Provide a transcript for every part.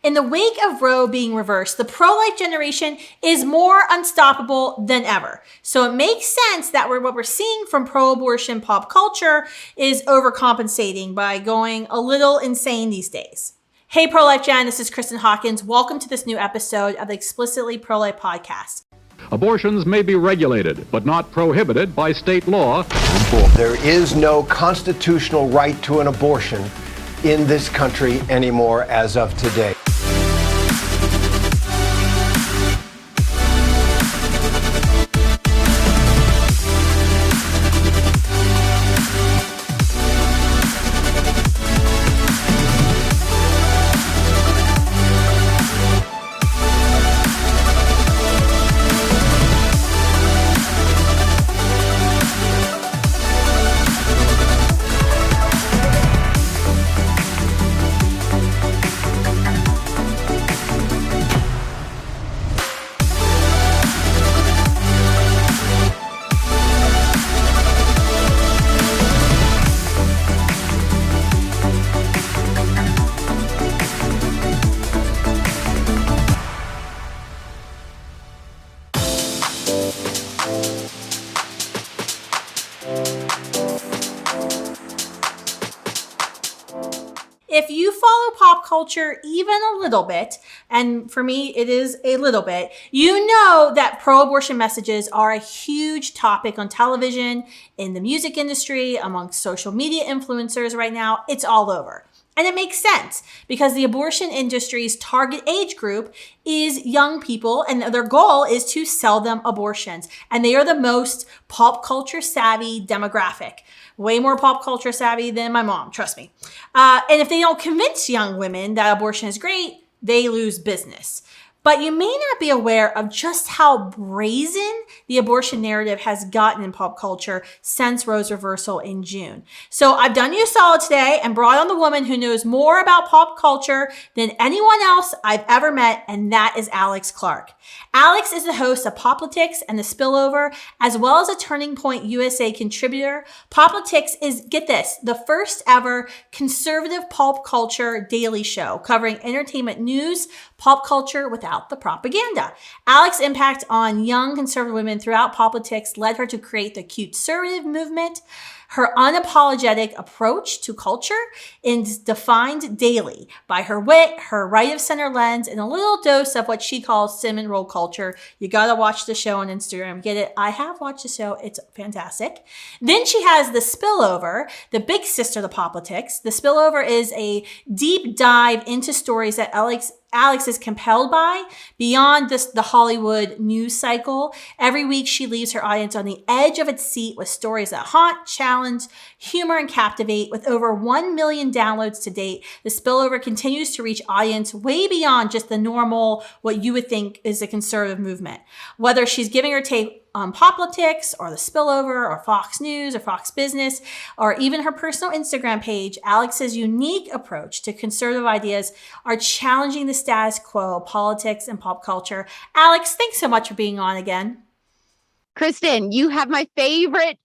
In the wake of Roe being reversed, the pro-life generation is more unstoppable than ever. So it makes sense that what we're seeing from pro-abortion pop culture is overcompensating by going a little insane these days. Hey, Pro-Life Gen, this is Kristan Hawkins. Welcome to this new episode of the Explicitly Pro-Life Podcast. Abortions may be regulated, but not prohibited by state law. There is no constitutional right to an abortion in this country anymore as of today. If you follow pop culture even a little bit, and for me it is a little bit, you know that pro-abortion messages are a huge topic on television, in the music industry, amongst social media influencers right now. It's all over. And it makes sense because the abortion industry's target age group is young people, and their goal is to sell them abortions. And they are the most pop culture savvy demographic. Way more pop culture savvy than my mom, trust me. And if they don't convince young women that abortion is great, they lose business. But you may not be aware of just how brazen the abortion narrative has gotten in pop culture since Roe's reversal in June. So I've done you a solid today and brought on the woman who knows more about pop culture than anyone else I've ever met, and that is Alex Clark. Alex is the host of Politics and the Spillover, as well as a Turning Point USA contributor. Politics is, get this, the first ever conservative pop culture daily show covering entertainment news, pop culture without the propaganda. Alex's impact on young conservative women throughout politics led her to create the cute-servative movement. Her unapologetic approach to culture is defined daily by her wit, her right-of-center lens, and a little dose of what she calls cinnamon roll culture. You gotta watch the show on Instagram. Get it? I have watched the show. It's fantastic. Then she has The Spillover, the big sister to Politics. The Spillover is a deep dive into stories that Alex is compelled by beyond the Hollywood news cycle. Every week, she leaves her audience on the edge of its seat with stories that haunt, challenge, humor, and captivate. With over 1 million downloads to date, The Spillover continues to reach audience way beyond just the normal, what you would think is a conservative movement. Whether she's giving her take on Politics or The Spillover or Fox News or Fox Business or even her personal Instagram page, Alex's unique approach to conservative ideas are challenging the status quo, politics, and pop culture. Alex, thanks so much for being on again. Kristan, you have my favorite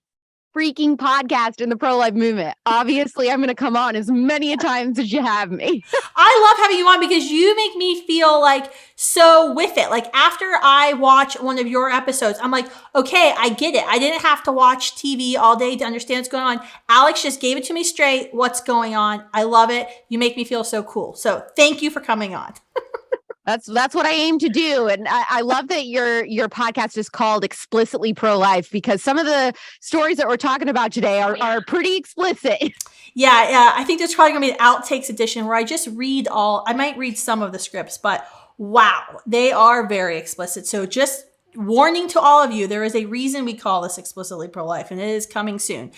freaking podcast in the pro-life movement. Obviously, I'm going to come on as many times as you have me. I love having you on because you make me feel like so with it. Like after I watch one of your episodes, I'm like, okay, I get it. I didn't have to watch TV all day to understand what's going on. Alex just gave it to me straight. What's going on? I love it. You make me feel so cool. So thank you for coming on. That's what I aim to do. And I love that your podcast is called Explicitly Pro-Life because some of the stories that we're talking about today are pretty explicit. Yeah. I think there's probably going to be an outtakes edition where I just I might read some of the scripts, but wow, they are very explicit. So just warning to all of you, there is a reason we call this Explicitly Pro-Life, and it is coming soon.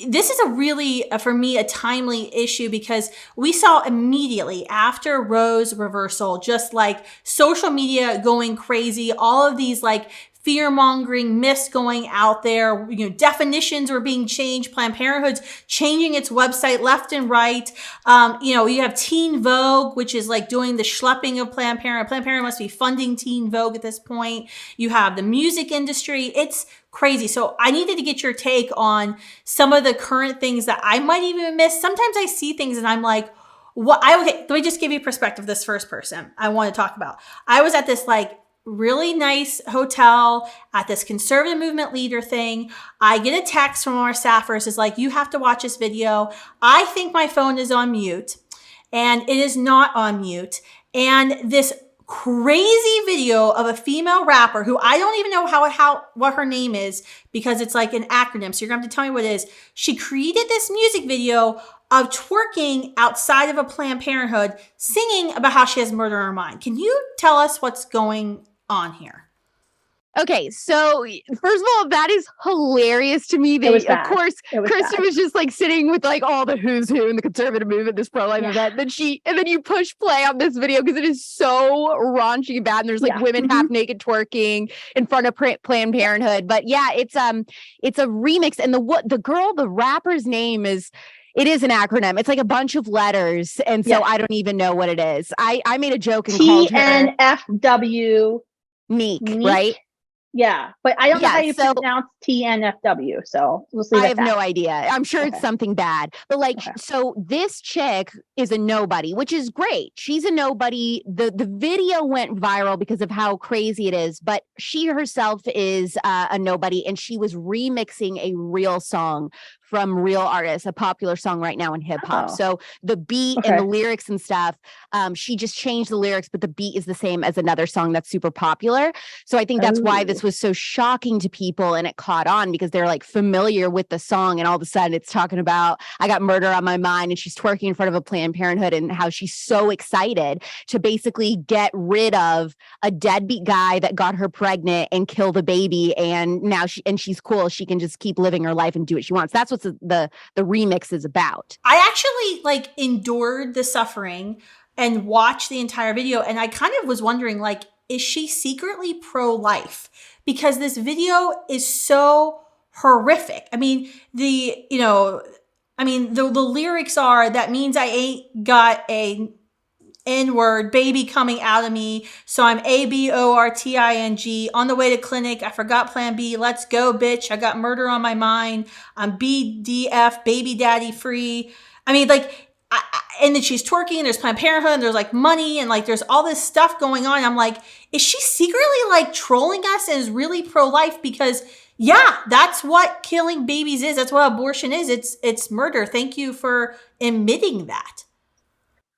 This is a really, for me, a timely issue because we saw immediately after Roe's reversal, just like social media going crazy, all of these like fear-mongering myths going out there, definitions were being changed, Planned Parenthood's changing its website left and right. You have Teen Vogue, which is like doing the schlepping of Planned Parenthood. Planned Parenthood must be funding Teen Vogue at this point. You have the music industry. It's crazy. So I needed to get your take on some of the current things that I might even miss. Sometimes I see things and I'm like, Let me just give you perspective. This first person I want to talk about. I was at this like really nice hotel at this conservative movement leader thing. I get a text from one of our staffers. It's like, you have to watch this video. I think my phone is on mute, and it is not on mute. And this crazy video of a female rapper who I don't even know what her name is, because it's like an acronym. So you're gonna have to tell me what it is. She created this music video of twerking outside of a Planned Parenthood, singing about how she has murder on her mind. Can you tell us what's going on here? Okay, so first of all, that is hilarious to me. Of course, Kristan was just like sitting with like all the who's who in the conservative movement, this pro-life event. And then you push play on this video because it is so raunchy bad. And there's like women half naked twerking in front of Planned Parenthood. But yeah, it's a remix, and the rapper's name is. It is an acronym. It's like a bunch of letters, and so I don't even know what it is. I made a joke and called her TNFW. Meek, right? Yeah, but I don't know how you pronounce TNFW, so we'll see. I have no idea. I'm sure it's something bad. But so this chick is a nobody, which is great. She's a nobody. The video went viral because of how crazy it is, but she herself is a nobody, and she was remixing a real song from real artists, a popular song right now in hip hop. So the beat and the lyrics and stuff, she just changed the lyrics, but the beat is the same as another song that's super popular. So I think that's why this was so shocking to people, and it caught on because they're like familiar with the song, and all of a sudden it's talking about, I got murder on my mind, and she's twerking in front of a Planned Parenthood, and how she's so excited to basically get rid of a deadbeat guy that got her pregnant and kill the baby. And now she's cool. She can just keep living her life and do what she wants. That's what the remix is about. I actually endured the suffering and watched the entire video, and I kind of was wondering, is she secretly pro-life? Because this video is so horrific. I mean, the lyrics are, that means I ain't got a N-word baby coming out of me. So I'm ABORTING on the way to clinic. I forgot plan B. Let's go, bitch. I got murder on my mind. I'm BDF, baby daddy free. I mean, and then she's twerking, and there's Planned Parenthood, and there's money, and there's all this stuff going on. I'm like, is she secretly trolling us and is really pro-life? Because that's what killing babies is. That's what abortion is. It's murder. Thank you for admitting that.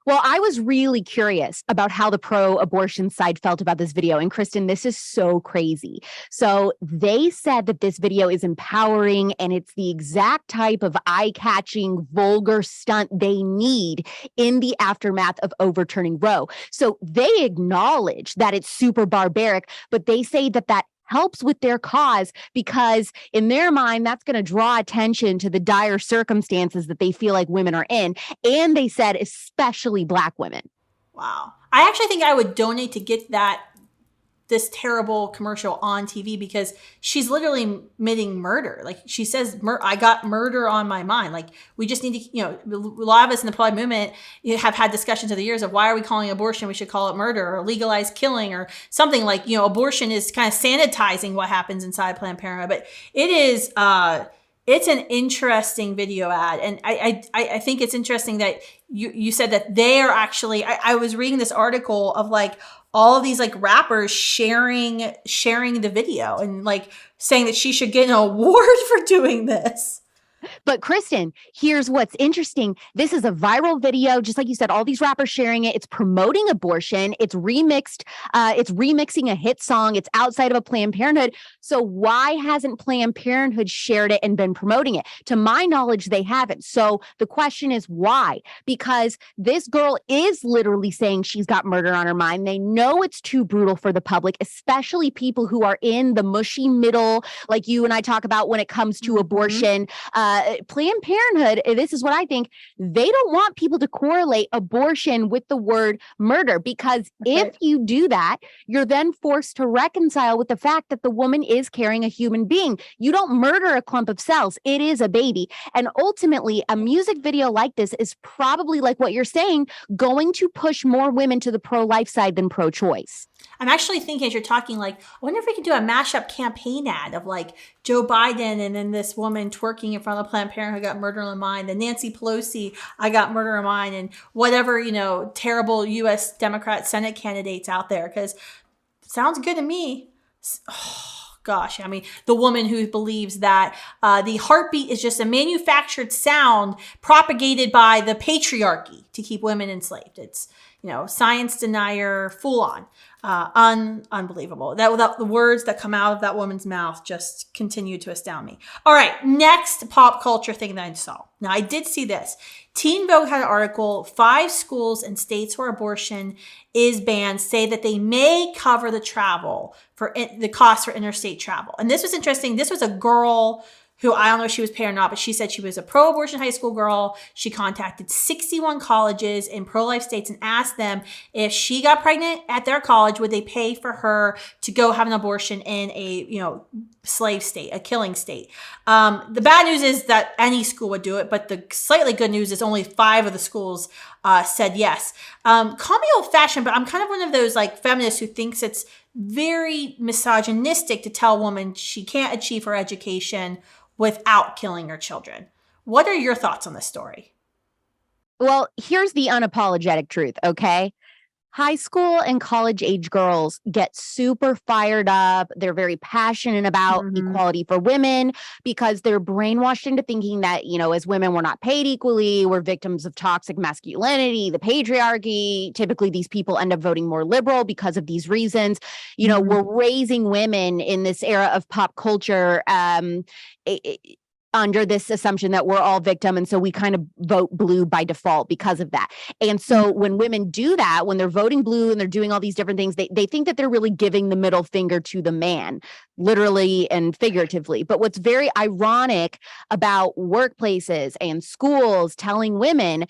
Well, I was really curious about how the pro-abortion side felt about this video. And Kristan, this is so crazy. So they said that this video is empowering, and it's the exact type of eye-catching, vulgar stunt they need in the aftermath of overturning Roe. So they acknowledge that it's super barbaric, but they say that helps with their cause, because in their mind, that's going to draw attention to the dire circumstances that they feel like women are in. And they said, especially Black women. Wow. I actually think I would donate to get this terrible commercial on TV, because she's literally admitting murder. She says, I got murder on my mind. We just need to, a lot of us in the pro-life movement have had discussions over the years of, why are we calling abortion? We should call it murder, or legalize killing, or something abortion is kind of sanitizing what happens inside Planned Parenthood. But it is, it's an interesting video ad. And I think it's interesting that you said that they are actually, I was reading this article of all of these rappers sharing the video and saying that she should get an award for doing this. But Kristan, here's what's interesting. This is a viral video, just like you said, all these rappers sharing it. It's promoting abortion. It's remixed. It's remixing a hit song. It's outside of a Planned Parenthood. So why hasn't Planned Parenthood shared it and been promoting it? To my knowledge, they haven't. So the question is why? Because this girl is literally saying she's got murder on her mind. They know it's too brutal for the public, especially people who are in the mushy middle, like you and I talk about when it comes to abortion. Planned Parenthood, this is what I think, they don't want people to correlate abortion with the word murder, because if you do that, you're then forced to reconcile with the fact that the woman is carrying a human being. You don't murder a clump of cells. It is a baby. And ultimately, a music video like this is probably, like what you're saying, going to push more women to the pro-life side than pro-choice. I'm actually thinking as you're talking, like, I wonder if we could do a mashup campaign ad of like Joe Biden and then this woman twerking in front of Planned Parenthood got murder in mind, and Nancy Pelosi, I got murder in mind, and whatever, terrible U.S. Democrat Senate candidates out there, because it sounds good to me. Oh, gosh. I mean, the woman who believes that the heartbeat is just a manufactured sound propagated by the patriarchy to keep women enslaved. It's, science denier, full on. Unbelievable. The words that come out of that woman's mouth just continue to astound me. All right, next pop culture thing that I saw. Now, I did see this. Teen Vogue had an article, 5 schools and states where abortion is banned say that they may cover the cost for interstate travel. And this was interesting. This was a girl who, I don't know if she was paid or not, but she said she was a pro-abortion high school girl. She contacted 61 colleges in pro-life states and asked them if she got pregnant at their college, would they pay for her to go have an abortion in a, slave state, a killing state. The bad news is that any school would do it, but the slightly good news is only 5 of the schools said yes. Call me old-fashioned, but I'm kind of one of those like feminists who thinks it's very misogynistic to tell a woman she can't achieve her education without killing her children. What are your thoughts on this story? Well, here's the unapologetic truth, okay? High school and college age girls get super fired up. They're very passionate about equality for women because they're brainwashed into thinking that, as women, we're not paid equally. We're victims of toxic masculinity, the patriarchy. Typically, these people end up voting more liberal because of these reasons. We're raising women in this era of pop culture under this assumption that we're all victim. And so we kind of vote blue by default because of that. And so when women do that, when they're voting blue and they're doing all these different things, they think that they're really giving the middle finger to the man, literally and figuratively. But what's very ironic about workplaces and schools telling women,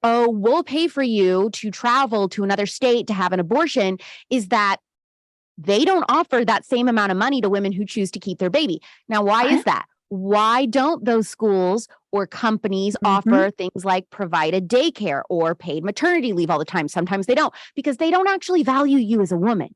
oh, we'll pay for you to travel to another state to have an abortion, is that they don't offer that same amount of money to women who choose to keep their baby. Now, why is that? Why don't those schools or companies offer things like provided daycare or paid maternity leave all the time? Sometimes they don't, because they don't actually value you as a woman.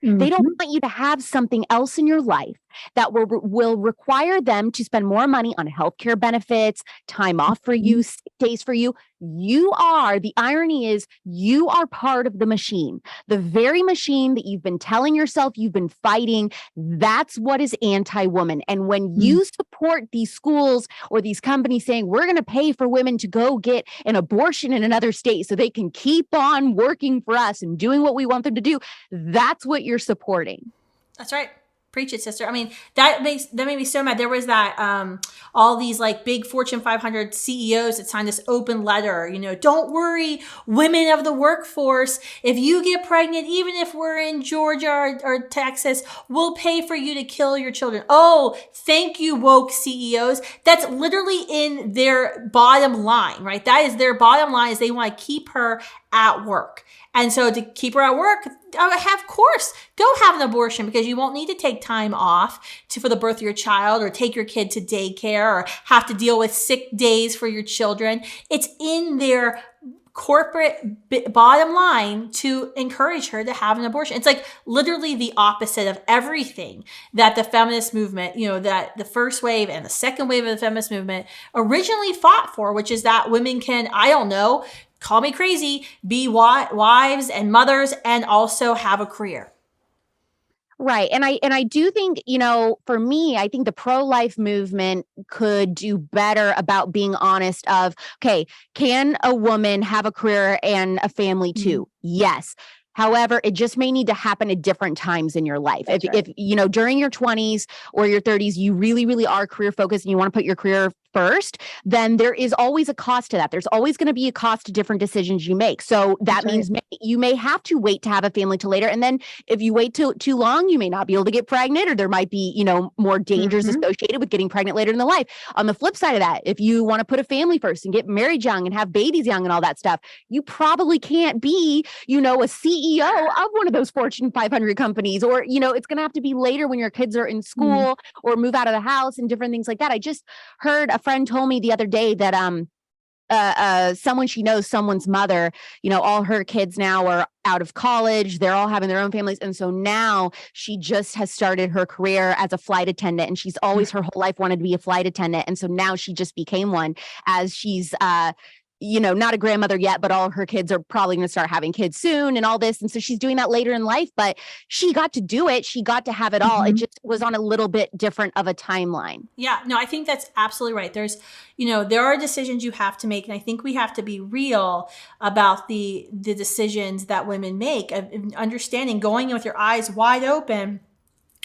They don't want you to have something else in your life that will require them to spend more money on healthcare benefits, time off for you, sick days for you. The irony is you are part of the machine, the very machine that you've been telling yourself you've been fighting. That's what is anti-woman. And when you support these schools or these companies saying, we're going to pay for women to go get an abortion in another state so they can keep on working for us and doing what we want them to do, that's what you're supporting. That's right. Preach it, sister. I mean, that made me so mad. There was that all these like big Fortune 500 CEOs that signed this open letter, don't worry, women of the workforce, if you get pregnant, even if we're in Georgia or Texas, we'll pay for you to kill your children. Oh, thank you, woke CEOs. That's literally in their bottom line, right? That is their bottom line, is they want to keep her at work. And so to keep her at work, of course, go have an abortion, because you won't need to take time off for the birth of your child, or take your kid to daycare, or have to deal with sick days for your children. It's in their corporate bottom line to encourage her to have an abortion. It's like literally the opposite of everything that the feminist movement, that the first wave and the second wave of the feminist movement originally fought for, which is that women can, I don't know, call me crazy, be wives and mothers and also have a career. Right. And I do think, for me, I think the pro-life movement could do better about being honest of, okay, can a woman have a career and a family too? Yes. However, it just may need to happen at different times in your life. If during your 20s or your 30s, you really, really are career focused and you want to put your career first, then there is always a cost to that. There's always going to be a cost to different decisions you make. So that means you may have to wait to have a family till later. And then if you wait too long, you may not be able to get pregnant, or there might be, more dangers associated with getting pregnant later in the life. On the flip side of that, if you want to put a family first and get married young and have babies young and all that stuff, you probably can't be, a CEO of one of those Fortune 500 companies, or, it's going to have to be later when your kids are in school or move out of the house and different things like that. I just heard a friend told me the other day that someone she knows, someone's mother, all her kids now are out of college. They're all having their own families. And so now she just has started her career as a flight attendant, and she's always her whole life wanted to be a flight attendant. And so now she just became one, as she's, not a grandmother yet, but all of her kids are probably going to start having kids soon and all this. And so she's doing that later in life, but she got to do it. She got to have it all. It just was on a little bit different of a timeline. Yeah, no, I think that's absolutely right. There's, there are decisions you have to make. And I think we have to be real about the decisions that women make, of understanding, going in with your eyes wide open,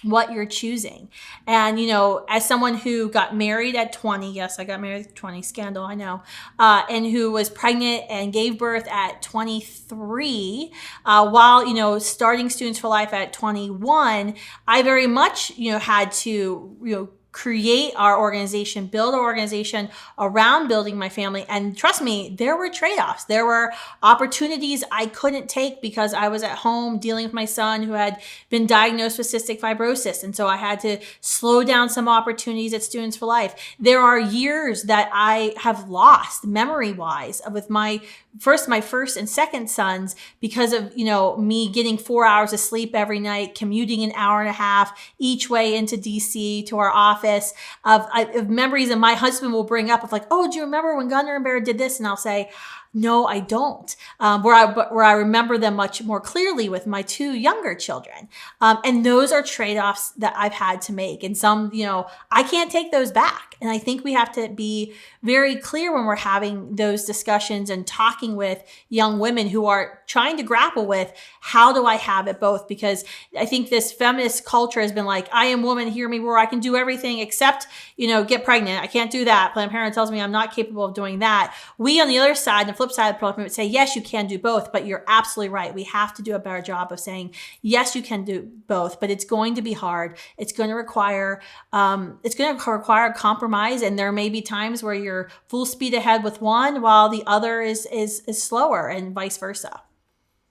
what you're choosing. And, as someone who got married at 20, yes, I got married at 20, scandal, I know, and who was pregnant and gave birth at 23, while, starting Students for Life at 21, I very much, had to, create our organization, build our organization around building my family. And trust me, there were trade-offs. There were opportunities I couldn't take because I was at home dealing with my son who had been diagnosed with cystic fibrosis. And so I had to slow down some opportunities at Students for Life. There are years that I have lost memory-wise with my first and second sons because of, me getting 4 hours of sleep every night, commuting an hour and a half each way into DC to our office, of memories. And my husband will bring up of like, oh, do you remember when Gunnar and Bear did this? And I'll say, no, I don't. Where I remember them much more clearly with my two younger children. And those are trade-offs that I've had to make. And some, I can't take those back. And I think we have to be very clear when we're having those discussions and talking with young women who are trying to grapple with, how do I have it both? Because I think this feminist culture has been like, I am woman, hear me roar. I can do everything except, get pregnant. I can't do that. Planned Parenthood tells me I'm not capable of doing that. We on the other side, the flip side of the pro-life movement, say, yes, you can do both, but you're absolutely right. We have to do a better job of saying, yes, you can do both, but it's going to be hard. It's going to require compromise. And there may be times where you're full speed ahead with one while the other is slower, and vice versa.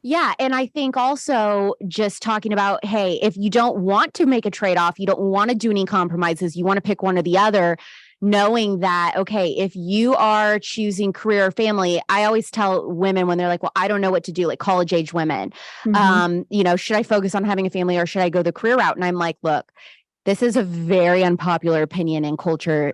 Yeah. And I think also just talking about, hey, if you don't want to make a trade-off, you don't want to do any compromises, you want to pick one or the other, knowing that, okay, if you are choosing career or family, I always tell women when they're like, well, I don't know what to do, like college age women, should I focus on having a family or should I go the career route? And I'm like, look, this is a very unpopular opinion in culture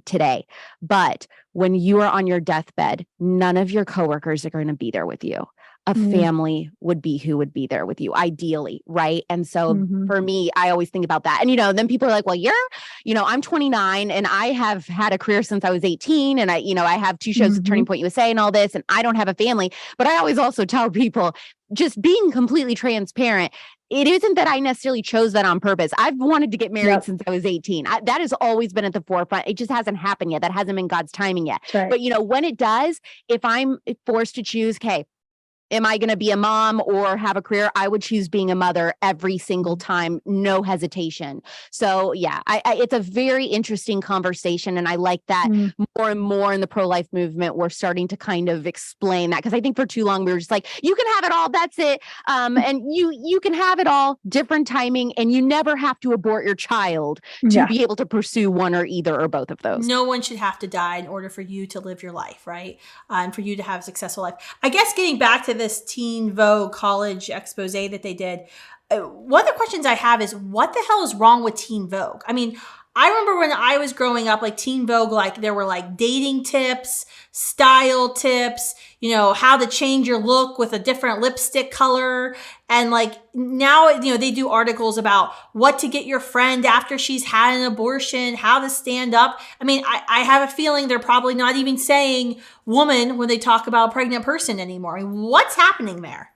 today. But when you are on your deathbed, none of your coworkers are going to be there with you. A family would be who would be there with you, ideally, right? And so for me, I always think about that. And, then people are like, well, I'm 29 and I have had a career since I was 18. And I have 2 shows at Turning Point USA and all this, and I don't have a family. But I always also tell people, just being completely transparent, it isn't that I necessarily chose that on purpose. I've wanted to get married since I was 18. That has always been at the forefront. It just hasn't happened yet. That hasn't been God's timing yet. Right. But, when it does, if I'm forced to choose, okay, am I going to be a mom or have a career? I would choose being a mother every single time, no hesitation. So yeah, it's a very interesting conversation. And I like that more and more in the pro-life movement, we're starting to kind of explain that. Because I think for too long, we were just like, you can have it all, that's it. And you can have it all, different timing, and you never have to abort your child to be able to pursue one or either or both of those. No one should have to die in order for you to live your life, right? And for you to have a successful life. I guess getting back to this Teen Vogue college expose that they did, one of the questions I have is, what the hell is wrong with Teen Vogue? I mean, I remember when I was growing up, like Teen Vogue, like there were like dating tips, style tips, how to change your look with a different lipstick color. And like now, they do articles about what to get your friend after she's had an abortion, how to stand up. I mean, I have a feeling they're probably not even saying woman when they talk about a pregnant person anymore. I mean, what's happening there?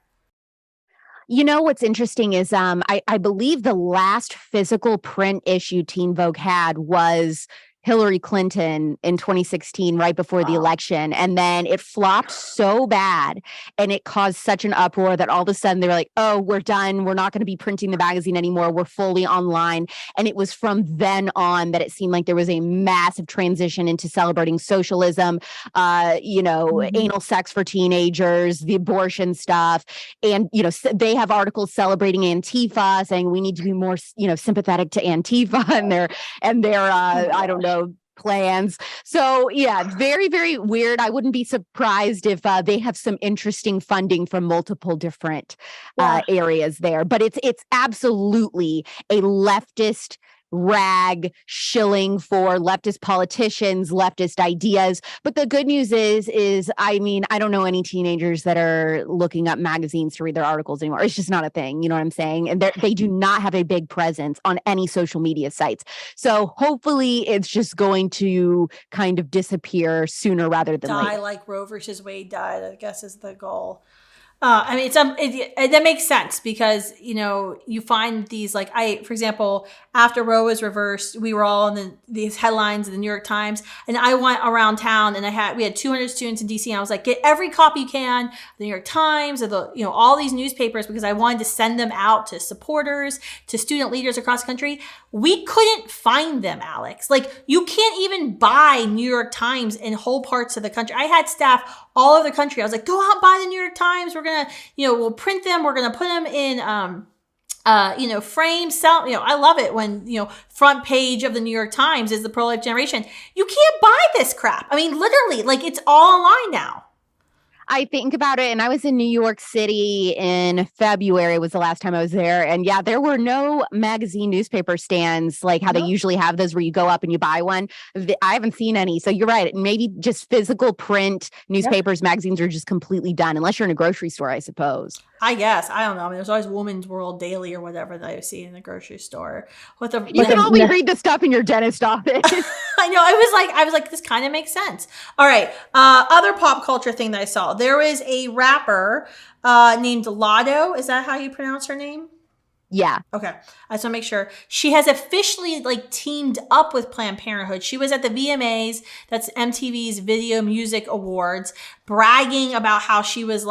What's interesting is I believe the last physical print issue Teen Vogue had was Hillary Clinton in 2016, right before the election. And then it flopped so bad and it caused such an uproar that all of a sudden they were like, oh, we're done. We're not going to be printing the magazine anymore. We're fully online. And it was from then on that it seemed like there was a massive transition into celebrating socialism, anal sex for teenagers, the abortion stuff. And, they have articles celebrating Antifa, saying we need to be more, sympathetic to Antifa and their I don't know, plans. So yeah, very, very weird. I wouldn't be surprised if they have some interesting funding from multiple different areas there. But it's absolutely a leftist rag shilling for leftist politicians, leftist ideas. But the good news is, I mean, I don't know any teenagers that are looking up magazines to read their articles anymore. It's just not a thing. You know what I'm saying? And they do not have a big presence on any social media sites. So hopefully it's just going to kind of disappear sooner rather than later. Die like Roe versus Wade died, I guess, is the goal. I mean, that makes sense because, you know, you find these, like, for example, after Roe was reversed, we were all in these headlines in the New York Times, and I went around town and we had 200 students in DC, and I was like, get every copy you can, the New York Times, or all these newspapers, because I wanted to send them out to supporters, to student leaders across the country. We couldn't find them, Alex. Like, you can't even buy New York Times in whole parts of the country. I had staff all over the country. I was like, go out and buy the New York Times. We're going to, we'll print them. We're going to put them in, frames, sell, I love it when, front page of the New York Times is the pro-life generation. You can't buy this crap. I mean, literally, like, it's all online now. I think about it, and I was in New York City in February was the last time I was there. And yeah, there were no magazine newspaper stands like how they usually have those where you go up and you buy one. I haven't seen any. So you're right. Maybe just physical print newspapers, magazines are just completely done, unless you're in a grocery store, I suppose. I guess. I don't know. I mean, there's always Woman's World Daily or whatever that I see in the grocery store. You can always read the stuff in your dentist office. I know. I was like, this kind of makes sense. All right. Other pop culture thing that I saw. There was a rapper named Lotto. Is that how you pronounce her name? Yeah. Okay. I just want to make sure. She has officially teamed up with Planned Parenthood. She was at the VMAs, that's MTV's Video Music Awards, bragging about how she was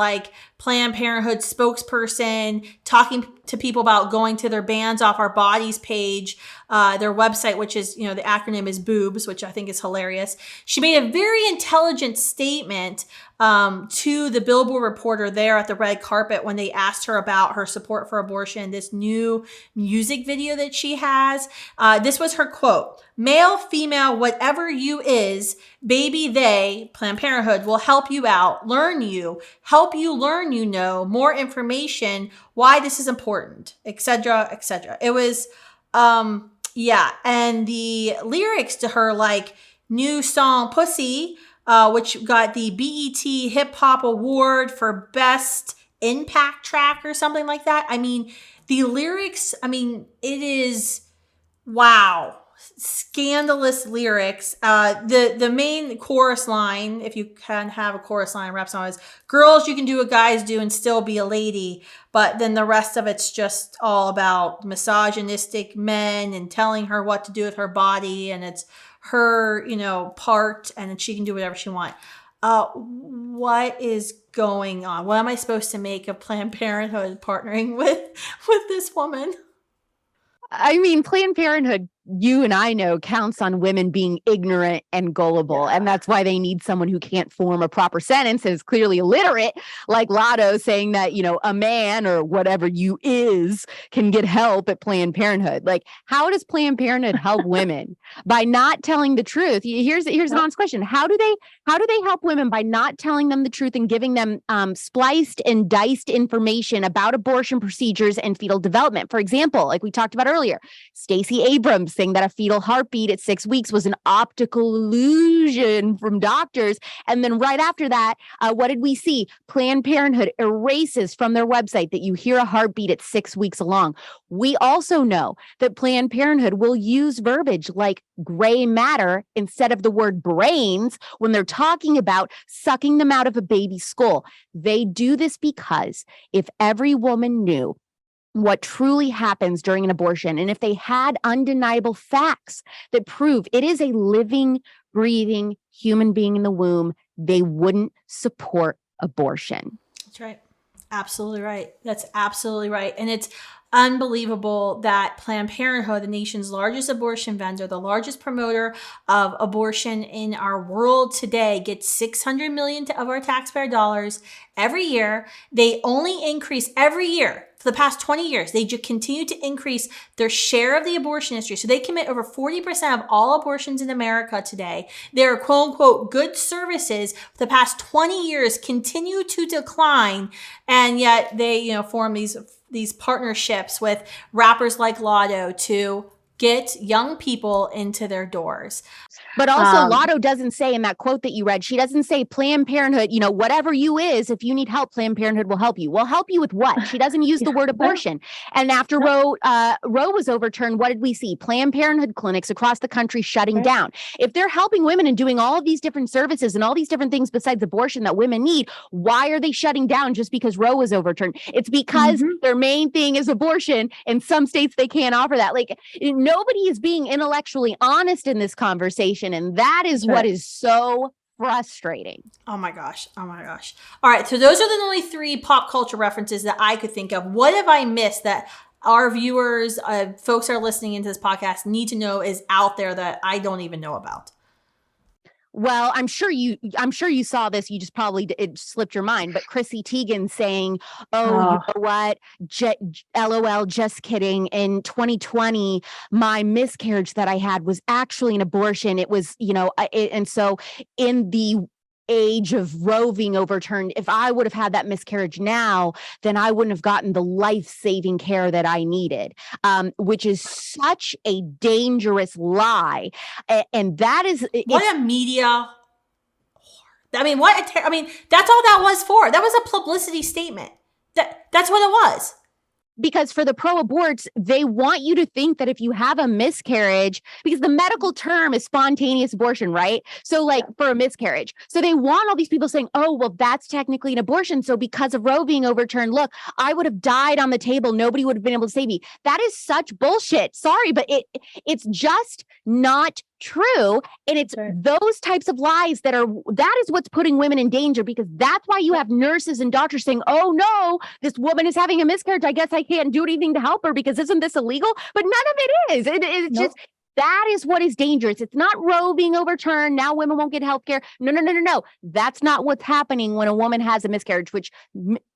Planned Parenthood spokesperson, talking to people about going to their Bands Off Our Bodies page, their website, which is, the acronym is boobs, which I think is hilarious. She made a very intelligent statement to the Billboard reporter there at the red carpet when they asked her about her support for abortion, this new music video that she has. This was her quote: "Male, female, whatever you is, baby, they, Planned Parenthood, will help you out, help you learn, more information, why this is important, etc., etc." It was, and the lyrics to her, new song, Pussy, which got the BET Hip Hop Award for Best Impact Track or something like that. I mean, the lyrics, it is, wow. Scandalous lyrics. The main chorus line, if you can have a chorus line rap song, is "Girls, you can do what guys do and still be a lady." But then the rest of it's just all about misogynistic men and telling her what to do with her body, and it's her, part, and she can do whatever she wants. What is going on? What am I supposed to make of Planned Parenthood partnering with this woman? I mean, Planned Parenthood, you and I know, counts on women being ignorant and gullible. Yeah. And that's why they need someone who can't form a proper sentence and is clearly illiterate, like Lotto, saying that, a man or whatever you is can get help at Planned Parenthood. How does Planned Parenthood help women? By not telling the truth. Here's an honest question. How do they help women by not telling them the truth and giving them spliced and diced information about abortion procedures and fetal development? For example, like we talked about earlier, Stacey Abrams saying that a fetal heartbeat at 6 weeks was an optical illusion from doctors. And then right after that, what did we see? Planned Parenthood erases from their website that you hear a heartbeat at 6 weeks along. We also know that Planned Parenthood will use verbiage like gray matter instead of the word brains when they're talking about sucking them out of a baby's skull. They do this because if every woman knew what truly happens during an abortion, and if they had undeniable facts that prove it is a living, breathing human being in the womb, they wouldn't support abortion. That's right. Absolutely right. That's absolutely right. And it's unbelievable that Planned Parenthood, the nation's largest abortion vendor, the largest promoter of abortion in our world today, gets $600 million of our taxpayer dollars every year. They only increase every year. for the past 20 years, they just continue to increase their share of the abortion industry. So they commit over 40% of all abortions in America today. Their quote unquote good services for the past 20 years continue to decline. And yet they, form these partnerships with rappers like Lotto to get young people into their doors. But also Lotto doesn't say in that quote that you read, she doesn't say Planned Parenthood, whatever you is, if you need help, Planned Parenthood will help you. Well, help you with what? She doesn't use the word abortion. And after Roe was overturned, what did we see? Planned Parenthood clinics across the country shutting down. If they're helping women and doing all of these different services and all these different things besides abortion that women need, why are they shutting down just because Roe was overturned? It's because their main thing is abortion. In some states, they can't offer that. Like, nobody is being intellectually honest in this conversation. And that is what is so frustrating. Oh my gosh. All right. So those are the only 3 pop culture references that I could think of. What have I missed that our viewers, folks that are listening into this podcast need to know is out there that I don't even know about? Well, I'm sure you saw this. You just probably, it slipped your mind, but Chrissy Teigen saying, you know what? LOL, just kidding. In 2020, my miscarriage that I had was actually an abortion. It was, and so in the age of Roe being overturned, if I would have had that miscarriage now, then I wouldn't have gotten the life-saving care that I needed, which is such a dangerous lie. And that is what a media. I mean, that's all that was for. That was a publicity statement. That's what it was. Because for the pro-aborts, they want you to think that if you have a miscarriage, because the medical term is spontaneous abortion, right? So for a miscarriage. So they want all these people saying, oh, well, that's technically an abortion. So because of Roe being overturned, look, I would have died on the table. Nobody would have been able to save me. That is such bullshit. Sorry, but it's just not true. And it's those types of lies that is what's putting women in danger, because that's why you have nurses and doctors saying, oh no, this woman is having a miscarriage. I guess I can't do anything to help her because isn't this illegal? But none of it is. It's just, that is what is dangerous. It's not Roe being overturned. Now women won't get health care. No. That's not what's happening when a woman has a miscarriage, which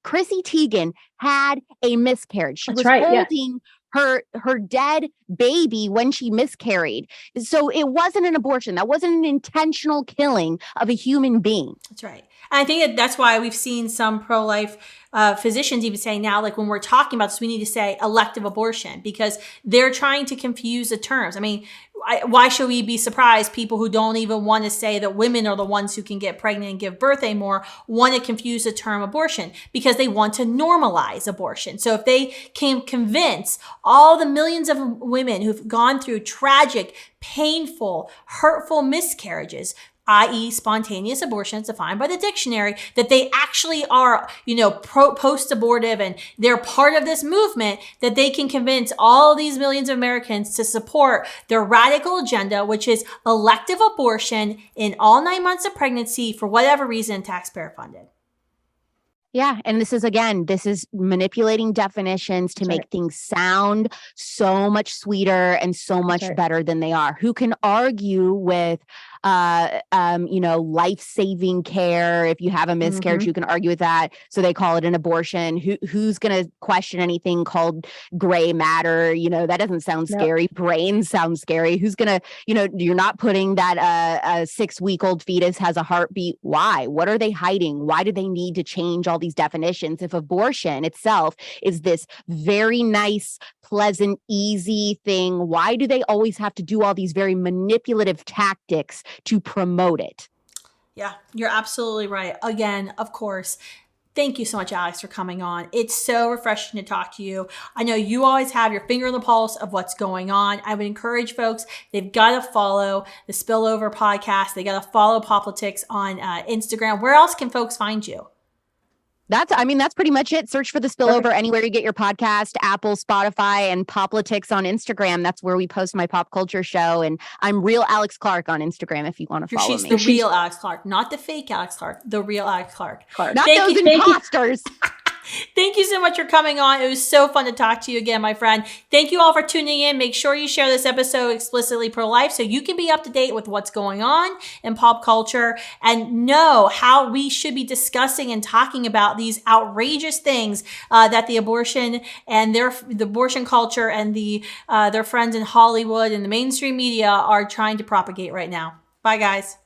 Chrissy Teigen had a miscarriage. She was holding her dead baby when she miscarried. So it wasn't an abortion. That wasn't an intentional killing of a human being. That's right. And I think that's why we've seen some pro-life physicians even saying now, when we're talking about this, we need to say elective abortion, because they're trying to confuse the terms. I mean, why should we be surprised? People who don't even want to say that women are the ones who can get pregnant and give birth anymore want to confuse the term abortion because they want to normalize abortion. So if they can convince all the millions of women who've gone through tragic, painful, hurtful miscarriages, i.e. spontaneous abortions defined by the dictionary, that they actually are, post-abortive and they're part of this movement, that they can convince all these millions of Americans to support their radical agenda, which is elective abortion in all 9 months of pregnancy for whatever reason, taxpayer funded. Yeah. And this is manipulating definitions to make things sound so much sweeter and so much better than they are. Who can argue with, life-saving care? If you have a miscarriage, you can argue with that. So they call it an abortion. Who's going to question anything called gray matter? That doesn't sound scary. Brains sound scary. Who's going to, you're not putting that a 6-week-old fetus has a heartbeat. Why? What are they hiding? Why do they need to change all these definitions if abortion itself is this very nice, pleasant, easy thing? Why do they always have to do all these very manipulative tactics to promote it? Yeah, you're absolutely right. Again, of course. Thank you so much, Alex, for coming on. It's so refreshing to talk to you. I know you always have your finger on the pulse of what's going on. I would encourage folks, they've got to follow the Spillover Podcast. They got to follow Politics on Instagram. Where else can folks find you? That's pretty much it. Search for the Spillover anywhere you get your podcast, Apple, Spotify, and Politics on Instagram. That's where we post my pop culture show. And I'm Real Alex Clark on Instagram if you want to follow me. She's the real Alex Clark, not the fake Alex Clark, the real Alex Clark. Not those imposters. Thank you so much for coming on. It was so fun to talk to you again, my friend. Thank you all for tuning in. Make sure you share this episode Explicitly Pro-Life so you can be up to date with what's going on in pop culture and know how we should be discussing and talking about these outrageous things that the abortion and the abortion culture and their friends in Hollywood and the mainstream media are trying to propagate right now. Bye, guys.